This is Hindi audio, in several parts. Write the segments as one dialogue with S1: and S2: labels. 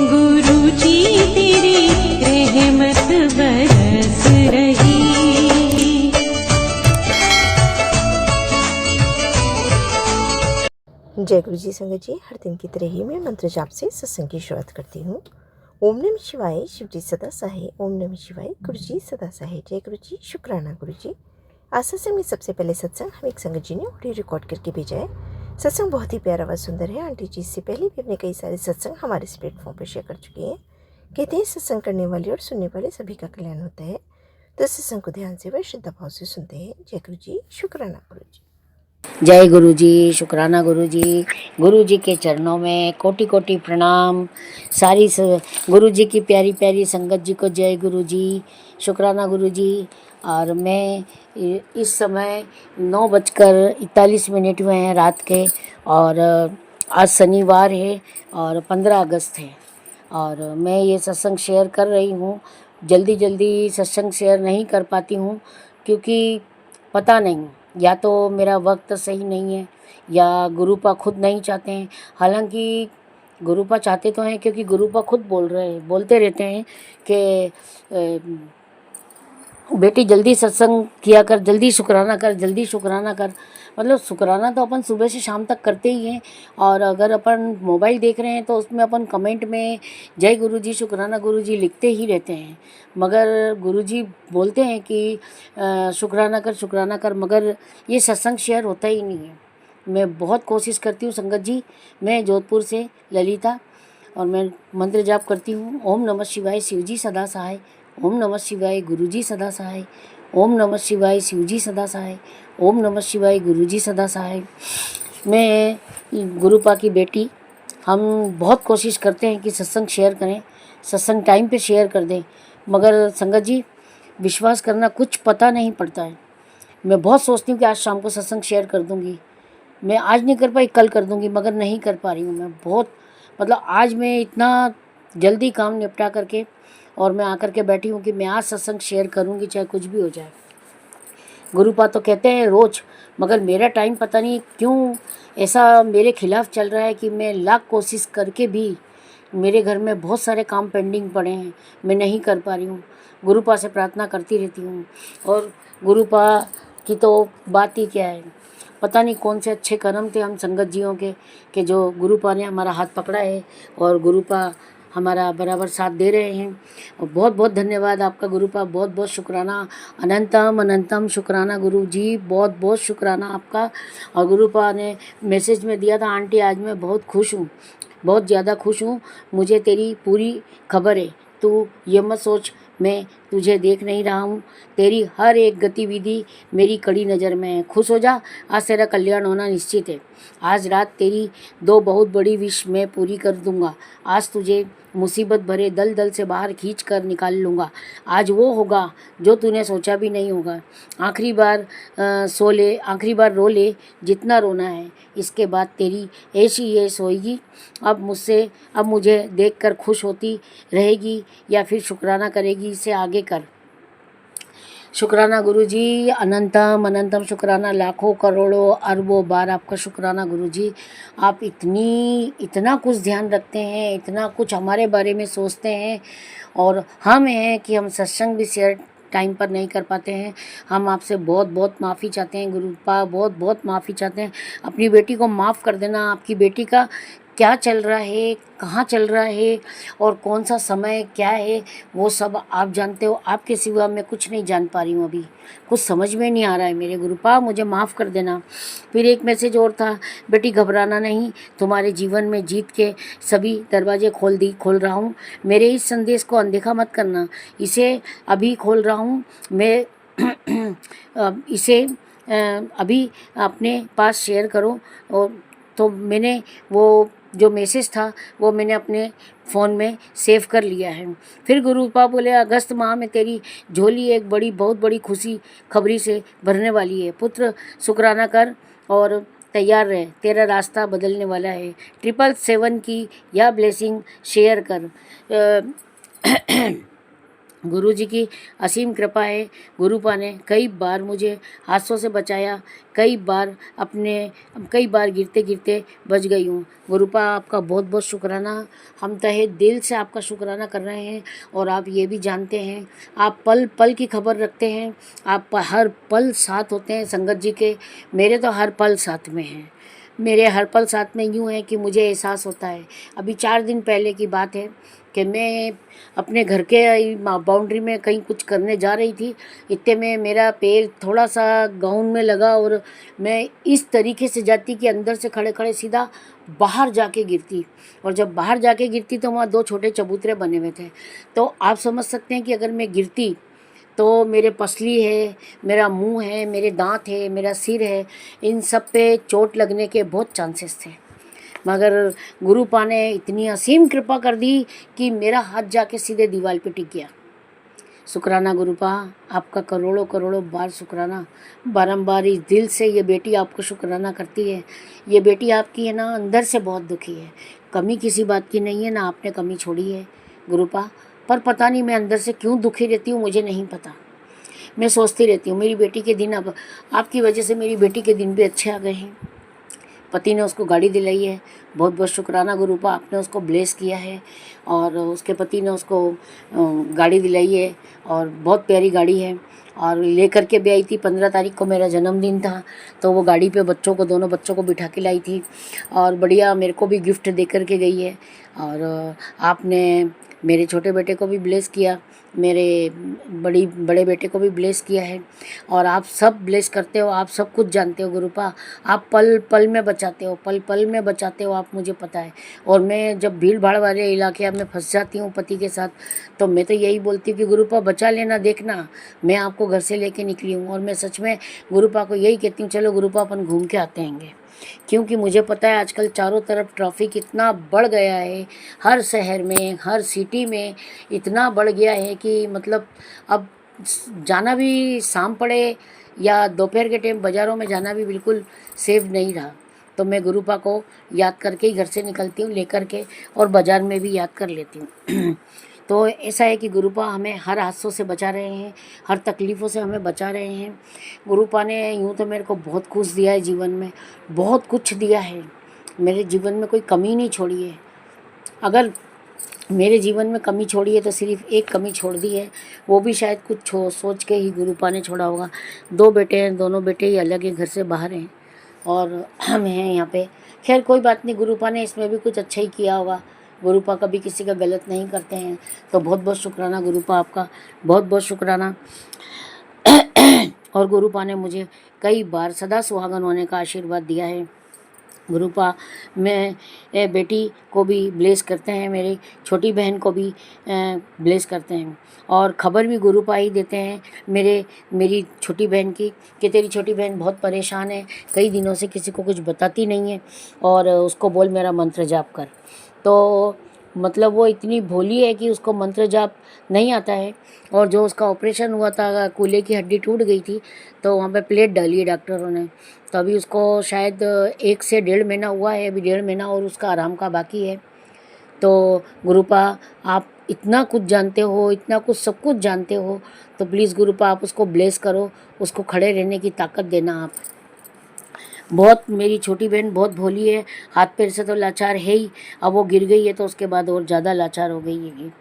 S1: गुरु जी तेरी रहमत बरस रही।
S2: जय गुरु जी संगत जी, हर दिन की तरह ही मैं मंत्र जाप से सत्संग की शुरुआत करती हूँ। ओम नमः शिवाय, शिव जी सदा सहाय। ओम नमः शिवाय, गुरु जी सदा सहाय। जय गुरु जी, शुक्राना गुरु जी। आज सत्संग में सबसे पहले सत्संग हम एक संगत जी ने ऑडियो रिकॉर्ड करके भेजा है। सत्संग बहुत ही प्यारा व सुंदर है। आंटी जी इससे पहले भी अपने कई सारे सत्संग हमारे इस प्लेटफॉर्म पर शेयर कर चुके हैं। कहते हैं सत्संग करने वाले और सुनने वाले सभी का कल्याण होता है। तो सत्संग को ध्यान से व श्रद्धा भाव से सुनते हैं। जय गुरु जी, शुक्राना गुरु जी।
S3: जय गुरु जी, शुक्राना गुरु जी। गुरु जी के चरणों में कोटि कोटि प्रणाम। सारी गुरु जी की प्यारी प्यारी संगत जी को जय गुरु जी, शुक्राना गुरु जी। और मैं इस समय 9:41 हुए हैं रात के, और आज शनिवार है और 15 अगस्त है, और मैं ये सत्संग शेयर कर रही हूँ। जल्दी जल्दी सत्संग शेयर नहीं कर पाती हूँ क्योंकि पता नहीं, या तो मेरा वक्त सही नहीं है या गुरुपा खुद नहीं चाहते हैं। हालांकि गुरुपा चाहते तो हैं, क्योंकि गुरुपा खुद बोलते रहते हैं कि बेटी जल्दी सत्संग किया कर, जल्दी शुक्राना कर, जल्दी शुक्राना कर। मतलब शुक्राना तो अपन सुबह से शाम तक करते ही हैं, और अगर अपन मोबाइल देख रहे हैं तो उसमें अपन कमेंट में जय गुरु जी, शुक्राना गुरु जी लिखते ही रहते हैं। मगर गुरु जी बोलते हैं कि शुक्राना कर, शुक्राना कर, मगर ये सत्संग शेयर होता ही नहीं है। मैं बहुत कोशिश करती हूँ संगत जी। मैं जोधपुर से ललिता, और मैं मंत्र जाप करती हूँ। ओम नमः शिवाय, शिवजी सदा सहाय। ओम नमः शिवाय, गुरुजी सदा सहाय। ओम नमः शिवाय, शिवजी सदा सहाय। ओम नमः शिवाय, गुरुजी सदा सहाय। मैं गुरुपा की बेटी, हम बहुत कोशिश करते हैं कि सत्संग शेयर करें, सत्संग टाइम पे शेयर कर दें, मगर संगत जी विश्वास करना कुछ पता नहीं पड़ता है। मैं बहुत सोचती हूँ कि आज शाम को सत्संग शेयर कर दूँगी, मैं आज नहीं कर पाई कल कर दूँगी, मगर नहीं कर पा रही हूँ। मैं बहुत, मतलब आज मैं इतना जल्दी काम निपटा करके और मैं आकर के बैठी हूँ कि मैं आज सत्संग शेयर करूँगी, चाहे कुछ भी हो जाए। गुरुपा तो कहते हैं रोज़, मगर मेरा टाइम पता नहीं क्यों ऐसा मेरे खिलाफ चल रहा है कि मैं लाख कोशिश करके भी मेरे घर में बहुत सारे काम पेंडिंग पड़े हैं, मैं नहीं कर पा रही हूँ। गुरुपा से प्रार्थना करती रहती हूँ, और गुरुपा की तो बात ही क्या है। पता नहीं कौन से अच्छे कर्म थे हम संगत जियों के कि जो गुरुपा ने हमारा हाथ पकड़ा है, और गुरुपा हमारा बराबर साथ दे रहे हैं। और बहुत बहुत धन्यवाद आपका गुरुपा, बहुत बहुत शुक्राना, अनंतम अनंतम शुक्राना गुरु जी, बहुत बहुत शुक्राना आपका। और गुरुपा ने मैसेज में दिया था, आंटी आज मैं बहुत खुश हूँ, बहुत ज़्यादा खुश हूँ, मुझे तेरी पूरी खबर है, तू ये मत सोच मैं तुझे देख नहीं रहा हूँ, तेरी हर एक गतिविधि मेरी कड़ी नज़र में है। खुश हो जा, आज तेरा कल्याण होना निश्चित है। आज रात तेरी 2 बहुत बड़ी विश मैं पूरी कर दूंगा। आज तुझे मुसीबत भरे दल दल से बाहर खींच कर निकाल लूँगा। आज वो होगा जो तूने सोचा भी नहीं होगा। आखिरी बार सो ले, आखिरी बार रो ले जितना रोना है, इसके बाद तेरी ऐसी ऐश होएगी। अब मुझे देखकर खुश होती रहेगी या फिर शुक्राना करेगी, इसे आगे कर। शुक्राना गुरु जी, अनंतम अनंतम शुक्राना, लाखों करोड़ों अरबों बार आपका शुक्राना गुरु जी। आप इतना कुछ ध्यान रखते हैं, इतना कुछ हमारे बारे में सोचते हैं, और हम हैं कि हम सत्संग भी शेयर टाइम पर नहीं कर पाते हैं। हम आपसे बहुत बहुत माफ़ी चाहते हैं गुरुपा, बहुत बहुत माफ़ी चाहते हैं। अपनी बेटी को माफ़ कर देना। आपकी बेटी का क्या चल रहा है, कहाँ चल रहा है, और कौन सा समय क्या है, वो सब आप जानते हो। आपके सिवा मैं कुछ नहीं जान पा रही हूँ, अभी कुछ समझ में नहीं आ रहा है मेरे गुरुपा, मुझे माफ़ कर देना। फिर एक मैसेज और था, बेटी घबराना नहीं, तुम्हारे जीवन में जीत के सभी दरवाजे खोल रहा हूँ। मेरे इस संदेश को अनदेखा मत करना, इसे अभी खोल रहा हूँ मैं इसे अभी अपने पास शेयर करो। और तो मैंने वो जो मैसेज था वो मैंने अपने फ़ोन में सेव कर लिया है। फिर गुरुपा बोले, अगस्त माह में तेरी झोली एक बहुत बड़ी खुशी खबरी से भरने वाली है। पुत्र शुक्राना कर और तैयार रहे, तेरा रास्ता बदलने वाला है। 777 की यह ब्लेसिंग शेयर कर। गुरु जी की असीम कृपा है। गुरुपा ने कई बार मुझे हादसों से बचाया, कई बार गिरते गिरते बच गई हूँ। गुरुपा आपका बहुत बहुत शुक्राना। हम तहे दिल से आपका शुक्राना कर रहे हैं। और आप ये भी जानते हैं, आप पल पल की खबर रखते हैं, आप हर पल साथ होते हैं संगत जी के। मेरे तो हर पल साथ में हैं, मेरे हर पल साथ में यूँ है कि मुझे एहसास होता है। अभी 4 दिन पहले की बात है कि मैं अपने घर के बाउंड्री में कहीं कुछ करने जा रही थी। इतने में मेरा पैर थोड़ा सा ग्राउंड में लगा और मैं इस तरीके से जाती कि अंदर से खड़े खड़े सीधा बाहर जाके गिरती। और जब बाहर जाके गिरती तो वहाँ 2 छोटे चबूतरे बने हुए थे। तो आप समझ सकते हैं कि अगर मैं गिरती तो मेरे पसली है, मेरा मुंह है, मेरे दांत है, मेरा सिर है, इन सब पे चोट लगने के बहुत चांसेस थे। मगर गुरुपा ने इतनी असीम कृपा कर दी कि मेरा हाथ जाके सीधे दीवार पे टिक गया। शुक्राना गुरुपा, आपका करोड़ों करोड़ों बार शुक्राना। बारंबार इस दिल से ये बेटी आपको शुक्राना करती है। ये बेटी आपकी है ना, अंदर से बहुत दुखी है। कमी किसी बात की नहीं है ना, आपने कमी छोड़ी है गुरुपा। पर पता नहीं मैं अंदर से क्यों दुखी रहती हूँ, मुझे नहीं पता। मैं सोचती रहती हूँ मेरी बेटी के दिन, अब आपकी वजह से मेरी बेटी के दिन भी अच्छे आ गए हैं। पति ने उसको गाड़ी दिलाई है, बहुत बहुत शुक्राना गुरुपा, आपने उसको ब्लेस किया है। और उसके पति ने उसको गाड़ी दिलाई है और बहुत प्यारी गाड़ी है। और लेकर के भी आई थी। 15 तारीख को मेरा जन्मदिन था, तो वो गाड़ी पे दोनों बच्चों को बिठा के लाई थी और बढ़िया मेरे को भी गिफ्ट दे कर के गई है। और आपने मेरे छोटे बेटे को भी ब्लेस किया, मेरे बड़े बेटे को भी ब्लेस किया है। और आप सब ब्लेस करते हो, आप सब कुछ जानते हो गुरुपा। आप पल पल में बचाते हो, पल पल में बचाते हो, आप, मुझे पता है। और मैं जब भीड़ भाड़ वाले इलाके में फंस जाती हूँ पति के साथ, तो मैं तो यही बोलती हूँ कि गुरुपा बचा लेना, देखना मैं आपको घर से लेके निकली हूँ। और मैं सच में गुरुपा को यही कहती हूँ, चलो गुरुपा अपन घूम के आते हैंगे। क्योंकि मुझे पता है आजकल चारों तरफ ट्रैफिक इतना बढ़ गया है, हर शहर में, हर सिटी में इतना बढ़ गया है कि मतलब अब जाना भी शाम पड़े या दोपहर के टाइम बाज़ारों में जाना भी बिल्कुल सेफ नहीं रहा। तो मैं गुरुपा को याद करके ही घर से निकलती हूँ लेकर के, और बाज़ार में भी याद कर लेती हूँ। तो ऐसा है कि गुरुपा हमें हर हादसों से बचा रहे हैं, हर तकलीफ़ों से हमें बचा रहे हैं। गुरुपा ने यूँ तो मेरे को बहुत कुछ दिया है जीवन में, बहुत कुछ दिया है। मेरे जीवन में कोई कमी नहीं छोड़ी है। अगर मेरे जीवन में कमी छोड़ी है तो सिर्फ एक कमी छोड़ दी है, वो भी शायद कुछ सोच के ही गुरुपा ने छोड़ा होगा। 2 बेटे हैं, दोनों बेटे ही अलग हैं, घर से बाहर हैं और हम हैं यहाँ पे। खैर कोई बात नहीं, गुरुपा ने इसमें भी कुछ अच्छा ही किया होगा। गुरुपा कभी किसी का गलत नहीं करते हैं। तो बहुत बहुत शुक्राना गुरुपा, आपका बहुत बहुत शुक्राना। और गुरुपा ने मुझे कई बार सदा सुहागन होने का आशीर्वाद दिया है। गुरुपा मैं बेटी को भी ब्लेस करते हैं, मेरी छोटी बहन को भी ब्लेस करते हैं। और ख़बर भी गुरुपा ही देते हैं मेरी छोटी बहन की, कि तेरी छोटी बहन बहुत परेशान है, कई दिनों से किसी को कुछ बताती नहीं है, और उसको बोल मेरा मंत्र जाप कर। तो मतलब वो इतनी भोली है कि उसको मंत्र जाप नहीं आता है। और जो उसका ऑपरेशन हुआ था, कूल्हे की हड्डी टूट गई थी, तो वहाँ पे प्लेट डाली है डॉक्टरों ने। तो अभी उसको शायद 1 से 1.5 महीना हुआ है, अभी 1.5 महीना और उसका आराम का बाकी है। तो गुरुपा आप इतना कुछ जानते हो, इतना कुछ सब कुछ जानते हो, तो प्लीज़ गुरुपा आप उसको ब्लेस करो, उसको खड़े रहने की ताकत देना आप। बहुत मेरी छोटी बहन बहुत भोली है, हाथ पैर से तो लाचार है ही, अब वो गिर गई है तो उसके बाद और ज़्यादा लाचार हो गई है।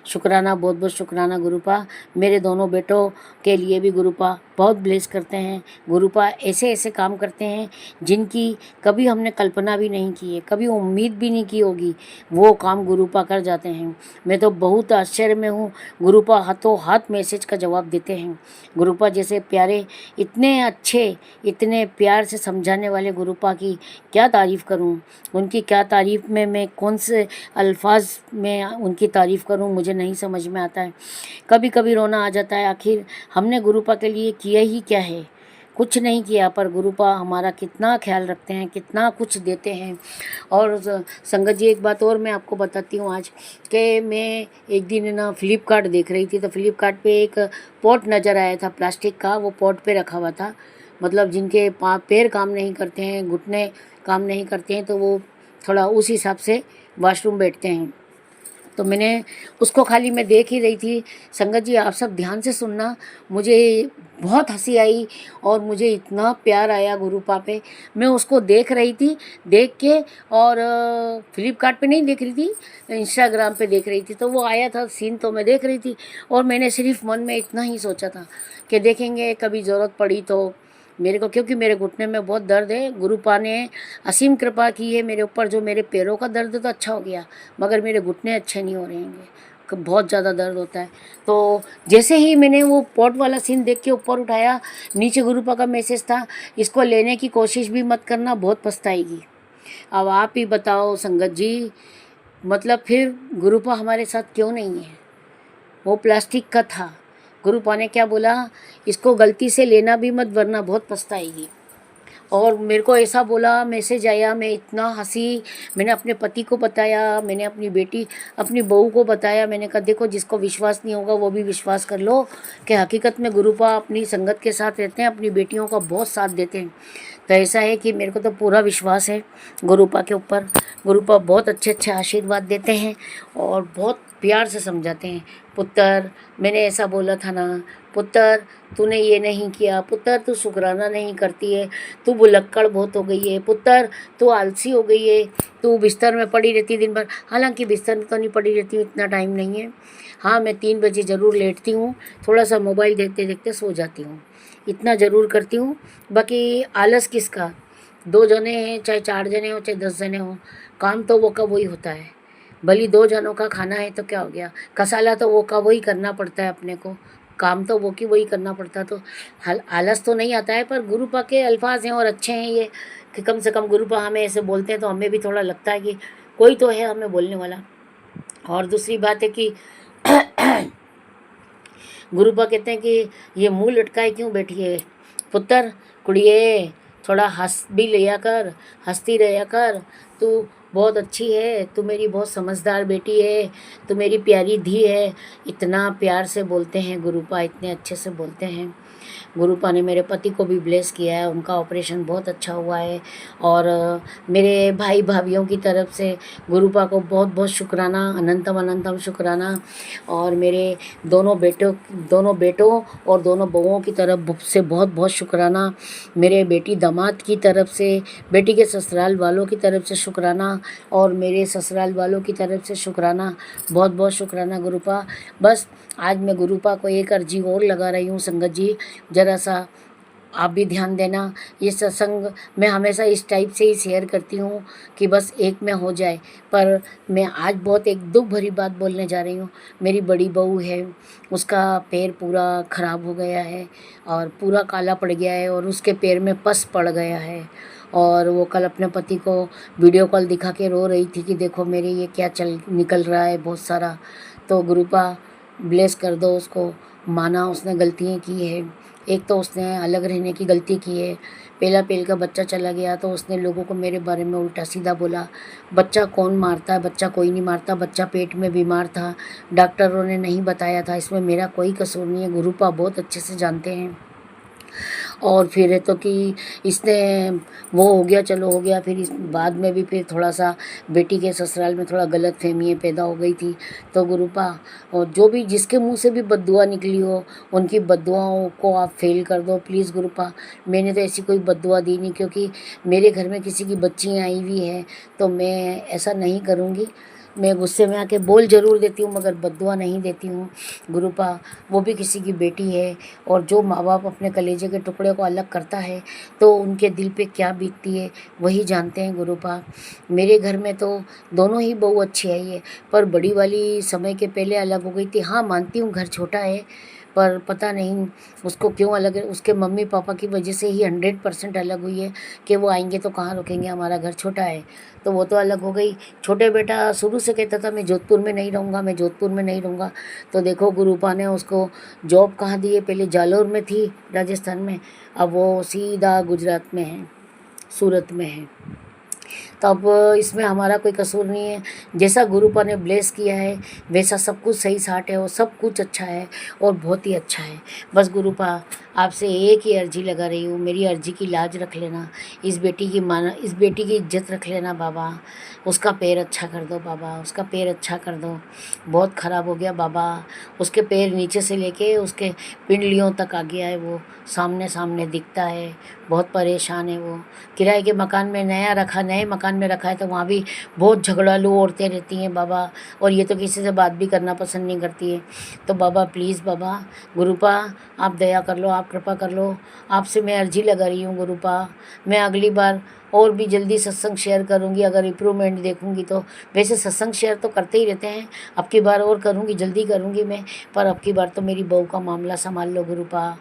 S3: शुक्राना, बहुत बहुत शुक्राना गुरुपा। मेरे दोनों बेटों के लिए भी गुरुपा बहुत ब्लेस करते हैं। गुरुपा ऐसे ऐसे काम करते हैं जिनकी कभी हमने कल्पना भी नहीं की है, कभी उम्मीद भी नहीं की होगी, वो काम गुरुपा कर जाते हैं। मैं तो बहुत आश्चर्य में हूँ, गुरुपा हाथों हाथ मैसेज का जवाब देते हैं। गुरुपा जैसे प्यारे, इतने अच्छे, इतने प्यार से समझाने वाले गुरुपा की क्या तारीफ़ करूँ, उनकी क्या तारीफ़ में मैं कौन से अल्फाज में उनकी तारीफ़ करूँ, मुझे नहीं समझ में आता है। कभी कभी रोना आ जाता है, आखिर हमने गुरुपा के लिए किया ही क्या है, कुछ नहीं किया, पर गुरुपा हमारा कितना ख्याल रखते हैं, कितना कुछ देते हैं। और संगत जी एक बात और मैं आपको बताती हूँ आज, कि मैं एक दिन ना फ्लिपकार्ट देख रही थी, तो फ्लिपकार्ट पे एक पॉट नज़र आया था प्लास्टिक का, वो पॉट पे रखा हुआ था। मतलब जिनके पैर काम नहीं करते हैं, घुटने काम नहीं करते हैं, तो वो थोड़ा उस हिसाब से वॉशरूम बैठते हैं। तो मैंने उसको खाली मैं देख ही रही थी। संगत जी आप सब ध्यान से सुनना, मुझे बहुत हंसी आई और मुझे इतना प्यार आया गुरुपा पे। मैं उसको देख रही थी, देख के, और फ्लिपकार्ट पे नहीं देख रही थी, इंस्टाग्राम पे देख रही थी। तो वो आया था सीन तो मैं देख रही थी, और मैंने सिर्फ मन में इतना ही सोचा था कि देखेंगे कभी ज़रूरत पड़ी तो मेरे को, क्योंकि मेरे घुटने में बहुत दर्द है। गुरुपा ने असीम कृपा की है मेरे ऊपर, जो मेरे पैरों का दर्द तो अच्छा हो गया, मगर मेरे घुटने अच्छे नहीं हो रहे हैं, बहुत ज़्यादा दर्द होता है। तो जैसे ही मैंने वो पॉट वाला सीन देख के ऊपर उठाया, नीचे गुरुपा का मैसेज था, इसको लेने की कोशिश भी मत करना, बहुत पछताएगी। अब आप ही बताओ संगत जी, मतलब फिर गुरुपा हमारे साथ क्यों नहीं है? वो प्लास्टिक का था। गुरुपा ने क्या बोला, इसको गलती से लेना भी मत वरना बहुत पछताएगी। और मेरे को ऐसा बोला, मैसेज आया, मैं इतना हंसी। मैंने अपने पति को बताया, मैंने अपनी बेटी, अपनी बहू को बताया। मैंने कहा देखो, जिसको विश्वास नहीं होगा वो भी विश्वास कर लो कि हकीकत में गुरुपा अपनी संगत के साथ रहते हैं, अपनी बेटियों का बहुत साथ देते हैं। तो ऐसा है कि मेरे को तो पूरा विश्वास है गुरुपा के ऊपर। गुरुपा बहुत अच्छे अच्छे आशीर्वाद देते हैं और बहुत प्यार से समझाते हैं। पुत्र, मैंने ऐसा बोला था ना, पुत्र तूने ये नहीं किया, पुत्र तू शुक्राना नहीं करती है, तू भुलक्कड़ बहुत हो गई है, पुत्र तू आलसी हो गई है, तू बिस्तर में पड़ी रहती है दिन भर। हालांकि बिस्तर में तो नहीं पड़ी रहती हूँ, इतना टाइम नहीं है। हाँ, मैं 3 बजे ज़रूर लेटती हूँ, थोड़ा सा मोबाइल देखते देखते सो जाती हूँ, इतना ज़रूर करती हूँ। बाकी आलस किसका, 2 जने हैं, चाहे 4 जने हो, चाहे 10 जने हो, काम तो वो का वही होता है। भली 2 जनों का खाना है तो क्या हो गया, कसाला तो वो का वही करना पड़ता है अपने को, काम तो वो की वही करना पड़ता है। तो आलस तो नहीं आता है। पर गुरुपा के अल्फाज हैं और अच्छे हैं ये, कि कम से कम गुरुपा हमें ऐसे बोलते हैं तो हमें भी थोड़ा लगता है कि कोई तो है हमें बोलने वाला। और दूसरी बात है कि गुरुपा कहते हैं कि ये मुंह लटकाए क्यों बैठी है, पुत्र कुड़िए थोड़ा हंस भी लिया कर, हंसती रहा कर, तू बहुत अच्छी है, तू मेरी बहुत समझदार बेटी है, तू मेरी प्यारी धी है। इतना प्यार से बोलते हैं गुरुपा, इतने अच्छे से बोलते हैं। गुरुपा ने मेरे पति को भी ब्लेस किया है, उनका ऑपरेशन बहुत अच्छा हुआ है। और मेरे भाई भाभीयों की तरफ से गुरुपा को बहुत बहुत शुक्राना, अनंतम अनंतम शुक्राना। और मेरे दोनों बेटों और दोनों बहुओं की तरफ से बहुत बहुत शुक्राना। मेरे बेटी दामाद की तरफ से, बेटी के ससुराल वालों की तरफ से शुक्राना, और मेरे ससुराल वालों की तरफ से शुक्राना, बहुत बहुत शुक्राना गुरुपा। बस आज मैं गुरुपा को एक अर्जी और लगा रही हूँ, संगत जी ज़रा सा आप भी ध्यान देना। ये सत्संग मैं हमेशा इस टाइप से ही शेयर करती हूँ कि बस एक में हो जाए, पर मैं आज बहुत एक दुख भरी बात बोलने जा रही हूँ। मेरी बड़ी बहू है, उसका पैर पूरा ख़राब हो गया है और पूरा काला पड़ गया है, और उसके पैर में पस पड़ गया है। और वो कल अपने पति को वीडियो कॉल दिखा के रो रही थी कि देखो मेरे ये क्या चल निकल रहा है बहुत सारा। तो गुरुपा ब्लेस कर दो उसको। माना उसने गलतियाँ की है, एक तो उसने अलग रहने की गलती की है। पहला पेल का बच्चा चला गया तो उसने लोगों को मेरे बारे में उल्टा सीधा बोला। बच्चा कौन मारता है, बच्चा कोई नहीं मारता, बच्चा पेट में बीमार था, डॉक्टरों ने नहीं बताया था, इसमें मेरा कोई कसूर नहीं है, गुरुपा बहुत अच्छे से जानते हैं। और फिर है तो कि इसने वो हो गया, चलो हो गया। फिर इस बाद में भी फिर थोड़ा सा बेटी के ससुराल में थोड़ा गलत फहमियाँ पैदा हो गई थी। तो गुरुपा, और जो भी जिसके मुंह से भी बद्दुआ निकली हो, उनकी बद्दुआओं को आप फेल कर दो प्लीज़ गुरुपा। मैंने तो ऐसी कोई बद्दुआ दी नहीं, क्योंकि मेरे घर में किसी की बच्चियाँ आई हुई है तो मैं ऐसा नहीं करूँगी। मैं गुस्से में आके बोल ज़रूर देती हूँ मगर बद्दुआ नहीं देती हूँ गुरुपा। वो भी किसी की बेटी है, और जो माँ बाप अपने कलेजे के टुकड़े को अलग करता है तो उनके दिल पे क्या बीतती है वही जानते हैं गुरुपा। मेरे घर में तो दोनों ही बहू अच्छी आई है, पर बड़ी वाली समय के पहले अलग हो गई थी। हाँ मानती हूँ घर छोटा है, पर पता नहीं उसको क्यों अलग है। उसके मम्मी पापा की वजह से ही 100% अलग हुई है कि वो आएंगे तो कहाँ रुकेंगे, हमारा घर छोटा है, तो वो तो अलग हो गई। छोटे बेटा शुरू से कहता था मैं जोधपुर में नहीं रहूँगा, मैं जोधपुर में नहीं रहूँगा। तो देखो गुरुपा ने उसको जॉब कहाँ दी है, पहले जालोर में थी राजस्थान में, अब वो सीधा गुजरात में है, सूरत में है। तो अब इसमें हमारा कोई कसूर नहीं है। जैसा गुरुपा ने ब्लेस किया है वैसा सब कुछ सही साट है और सब कुछ अच्छा है और बहुत ही अच्छा है। बस गुरुपा आपसे एक ही अर्जी लगा रही हूँ, मेरी अर्जी की लाज रख लेना, इस बेटी की इज्जत रख लेना बाबा। उसका पैर अच्छा कर दो बाबा, उसका पैर अच्छा कर दो। बहुत ख़राब हो गया बाबा, उसके पैर नीचे से लेके उसके पिंडलियों तक आ गया है, वो सामने सामने दिखता है। बहुत परेशान है वो। किराए के मकान में नए मकान में रखा है तो वहाँ भी बहुत झगड़ालू औरतें रहती हैं बाबा, और ये तो किसी से बात भी करना पसंद नहीं करती है। तो बाबा प्लीज़ बाबा, गुरुपा आप दया कर लो, आप कृपा कर लो। आपसे मैं अर्जी लगा रही हूँ गुरुपा। मैं अगली बार और भी जल्दी सत्संग शेयर करूँगी अगर इम्प्रूवमेंट देखूँगी तो। वैसे सत्संग शेयर तो करते ही रहते हैं, अब की बार और करूँगी, जल्दी करूँगी मैं। पर अब की बार तो मेरी बहू का मामला संभाल लो गुरुपा।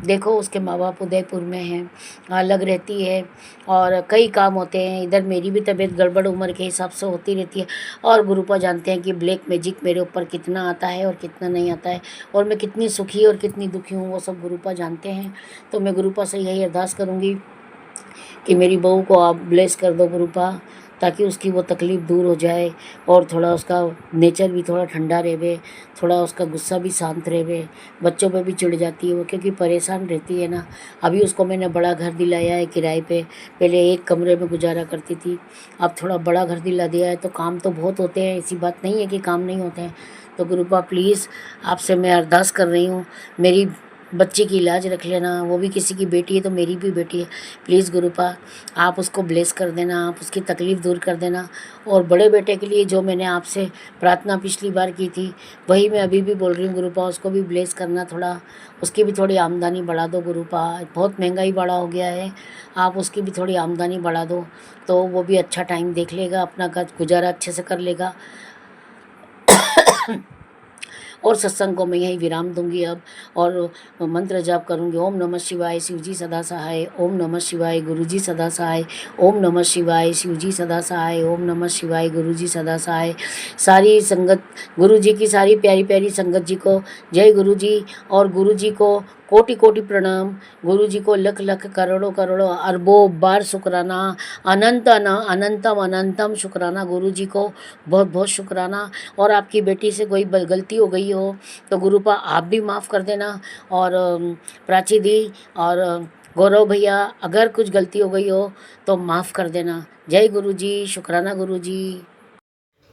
S3: देखो उसके माँ बाप उदयपुर में हैं, अलग रहती है और कई काम होते हैं। इधर मेरी भी तबीयत गड़बड़ उम्र के हिसाब से होती रहती है। और गुरुपा जानते हैं कि ब्लैक मैजिक मेरे ऊपर कितना आता है और कितना नहीं आता है, और मैं कितनी सुखी और कितनी दुखी हूँ वो सब गुरुपा जानते हैं। तो मैं गुरुपा से यही अरदास करूँगी कि मेरी बहू को आप ब्लेस कर दो गुरुपा, ताकि उसकी वो तकलीफ़ दूर हो जाए और थोड़ा उसका नेचर भी थोड़ा ठंडा रहे, थोड़ा उसका गुस्सा भी शांत रहे। बच्चों पे भी चिढ़ जाती है वो, क्योंकि परेशान रहती है ना। अभी उसको मैंने बड़ा घर दिलाया है किराए पे, पहले एक कमरे में गुजारा करती थी, अब थोड़ा बड़ा घर दिला दिया है। तो काम तो बहुत होते हैं, ऐसी बात नहीं है कि काम नहीं होते हैं। तो गुरुपा प्लीज़ आपसे मैं अरदास कर रही हूँ, मेरी बच्ची की इलाज रख लेना। वो भी किसी की बेटी है तो मेरी भी बेटी है। प्लीज़ गुरुपा आप उसको ब्लेस कर देना, आप उसकी तकलीफ़ दूर कर देना। और बड़े बेटे के लिए जो मैंने आपसे प्रार्थना पिछली बार की थी वही मैं अभी भी बोल रही हूँ गुरुपा, उसको भी ब्लेस करना, थोड़ा उसकी भी थोड़ी आमदनी बढ़ा दो गुरुपा। बहुत महंगाई बढ़ा हो गया है, आप उसकी भी थोड़ी आमदनी बढ़ा दो तो वो भी अच्छा टाइम देख लेगा, अपना गुजारा अच्छे से कर लेगा। और सत्संग को मैं यही विराम दूंगी अब, और मंत्र जाप करूंगी। ओम नमः शिवाय शिवजी सदा सहाय, ओम नमः शिवाय गुरुजी सदा सहाय, ओम नमः शिवाय शिवजी सदा सहाय, ओम नमः शिवाय गुरुजी सदा सहाय। सारी संगत गुरुजी की, सारी प्यारी प्यारी संगत जी को जय गुरुजी, और गुरुजी को कोटि कोटि प्रणाम, गुरुजी को लख लख करोड़ों करोड़ों अरबों बार शुक्राना, अनंतम अनंतम शुक्राना गुरुजी को, बहुत बहुत शुक्राना। और आपकी बेटी से कोई गलती हो गई हो तो गुरुपा आप भी माफ़ कर देना, और प्राची दी और गौरव भैया अगर कुछ गलती हो गई हो तो माफ़ कर देना। जय गुरुजी, शुक्राना गुरुजी।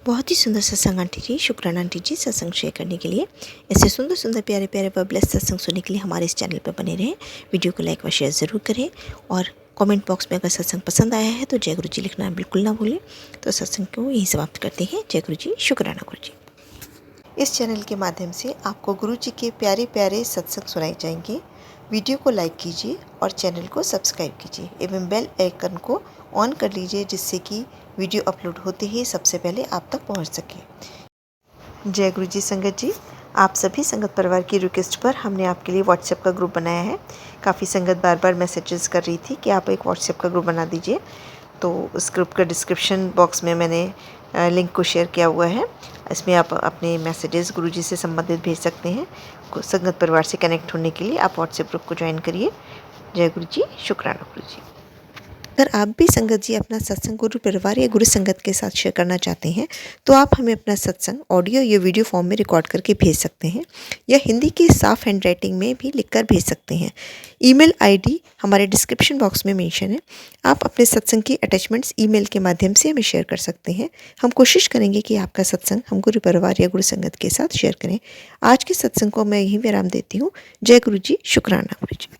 S2: बहुत ही सुंदर सत्संग आंटी जी, शुक्राना आंटी जी सत्संग शेयर करने के लिए। ऐसे सुंदर सुंदर प्यारे प्यारे व ब्लेस सत्संग सुनने के लिए हमारे इस चैनल पर बने रहें। वीडियो को लाइक व शेयर ज़रूर करें, और कमेंट बॉक्स में अगर सत्संग पसंद आया है तो जय गुरु जी लिखना बिल्कुल ना भूलें। तो सत्संग को यहीं समाप्त करते हैं। जय गुरु जी, शुक्राना गुरु जी। इस चैनल के माध्यम से आपको गुरु जी के प्यारे प्यारे सत्संग सुनाए जाएंगे। वीडियो को लाइक कीजिए और चैनल को सब्सक्राइब कीजिए एवं बेल आइकन को ऑन कर लीजिए, जिससे कि वीडियो अपलोड होते ही सबसे पहले आप तक पहुंच सके। जय गुरु जी संगत जी, आप सभी संगत परिवार की रिक्वेस्ट पर हमने आपके लिए व्हाट्सएप का ग्रुप बनाया है। काफ़ी संगत बार बार मैसेजेस कर रही थी कि आप एक व्हाट्सएप का ग्रुप बना दीजिए, तो उस ग्रुप का डिस्क्रिप्शन बॉक्स में मैंने लिंक को शेयर किया हुआ है। इसमें आप अपने मैसेजेस गुरुजी से संबंधित भेज सकते हैं। संगत परिवार से कनेक्ट होने के लिए आप व्हाट्सएप ग्रुप को ज्वाइन करिए। जय गुरु जी, शुक्राना गुरु जी। अगर आप भी संगत जी अपना सत्संग गुरु परिवार या गुरु संगत के साथ शेयर करना चाहते हैं तो आप हमें अपना सत्संग ऑडियो या वीडियो फॉर्म में रिकॉर्ड करके भेज सकते हैं, या हिंदी की साफ हैंड राइटिंग में भी लिखकर भेज सकते हैं। ईमेल आईडी हमारे डिस्क्रिप्शन बॉक्स में मेंशन है। आप अपने सत्संग की अटैचमेंट्स ईमेल के माध्यम से हमें शेयर कर सकते हैं। हम कोशिश करेंगे कि आपका सत्संग हम गुरु परिवार या गुरु संगत के साथ शेयर करें। आज के सत्संग को मैं यहीं विराम देती हूँ। जय गुरु जी, शुक्राना गुरु जी।